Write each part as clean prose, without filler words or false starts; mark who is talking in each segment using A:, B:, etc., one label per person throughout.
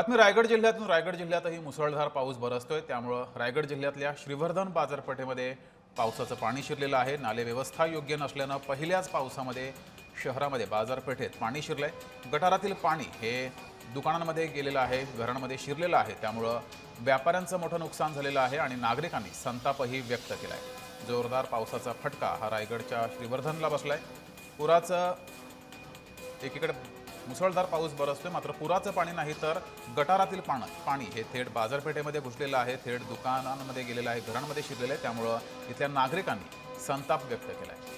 A: बातमी रायगड जिल्ह्यातही मुसळधार पाऊस बरसतोय। त्यामुळे रायगड जिल्ह्यातल्या श्रीवर्धन बाजारपेठेमध्ये पावसाचं पाणी शिरलेलं आहे। नाले व्यवस्था योग्य नसल्यानं पहिल्याच पावसामध्ये शहरामध्ये बाजारपेठेत पाणी शिरलंय। गटारातील पाणी हे दुकानांमध्ये गेलेलं आहे, घरांमध्ये शिरलेलं आहे। त्यामुळे व्यापाऱ्यांचं मोठं नुकसान झालेलं आहे आणि नागरिकांनी संतापही व्यक्त केलाय। जोरदार पावसाचा फटका हा रायगडच्या श्रीवर्धनला बसलाय। पुराचं एकीकडे मुसळधार पाऊस बरसतोय, मात्र पुराचं पाणी नाही तर गटारातील पाणी हे थेट बाजारपेठेमध्ये घुसलेलं आहे, थेट दुकानांमध्ये गेलेलं आहे, घरांमध्ये शिरलेलं आहे। त्यामुळे इथल्या नागरिकांनी संताप व्यक्त केलाय।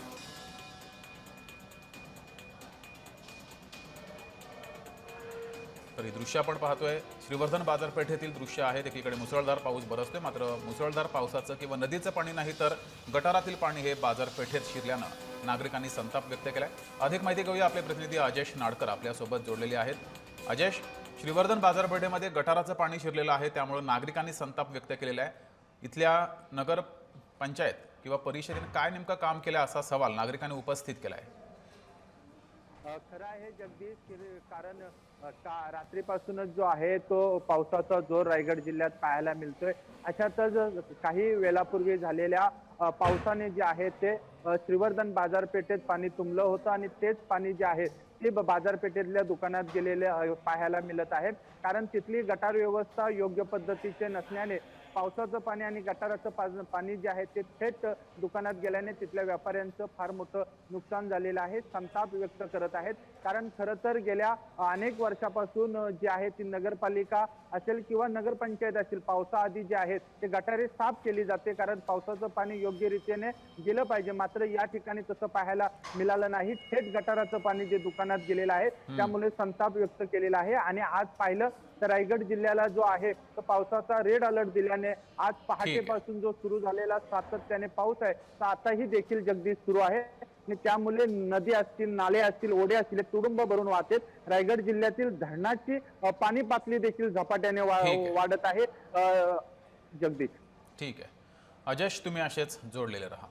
A: तर ही दृश्य आपण पाहतोय, श्रीवर्धन बाजारपेठेतील दृश्य आहेत। एकीकडे मुसळधार पाऊस बरसतोय, मात्र मुसळधार पावसाचं किंवा नदीचं पाणी नाही तर गटारातील पाणी हे बाजारपेठेत शिरल्यानं नागरिकांनी संताप व्यक्त केलाय। अधिक माहिती घेऊया, आपले प्रतिनिधी अजेश नाडकर आपल्यासोबत जोडलेले आहेत। अजेश, श्रीवर्धन बाजारपेठेमध्ये गटाराचं पाणी शिरलेलं आहे, त्यामुळे नागरिकांनी संताप व्यक्त केलेला आहे। इथल्या नगर पंचायत किंवा परिषदेने काय नेमकं काम केलं असा सवाल नागरिकांनी उपस्थित केला आहे।
B: खरं आहे जगदीश, कारण रात्रीपासूनच जो आहे तो पावसाचा जोर रायगड जिल्ह्यात पाहायला मिळतोय। अशातच काही वेळापूर्वी झालेल्या पावसाने जे आहे ते श्रीवर्धन बाजारपेठेत पाणी तुंबलं होतं आणि तेच पाणी जे आहे ते बाजारपेठेतल्या दुकानात गेलेले पाहायला मिळत आहे। कारण तिथली गटार व्यवस्था योग्य पद्धतीचे नसल्याने पावसाचं पाणी आणि गटाराचं पाणी जे आहे ते थेट दुकानात गेल्याने तिथल्या व्यापाऱ्यांचं फार मोठं नुकसान झालेलं आहे। संताप व्यक्त करत आहेत, कारण खरं तर गेल्या अनेक वर्षापासून जी आहे ती नगरपालिका असेल किंवा नगरपंचायत असेल, पावसाआधी जे आहेत ते गटारे साफ केली जाते, कारण पावसाचं पाणी योग्य रीतीने गेलं पाहिजे। मात्र या ठिकाणी तसं पाहायला मिळालं नाही, थेट गटाराचं पाणी जे दुकानात गेलेलं आहे त्यामुळे संताप व्यक्त केलेला आहे। आणि आज पाहिलं तर रायगड जिल्ह्याला जो आहे तो पावसाचा रेड अलर्ट दिल्याने आज पहाटेपासून जो सुरू झालेला सातत्याने पाऊस आहे तो आताही देखील जगदीश सुरू आहे आणि त्यामुळे नदी असतील, नाले असतील, ओढे असतील तुडुंब भरून वाहतात। रायगड जिल्ह्यातील धरणाची पाणी पातळी देखील झपाट्याने वाढत आहे। जगदीश,
A: ठीक आहे अजेश, तुम्ही असेच जोडलेले रहा।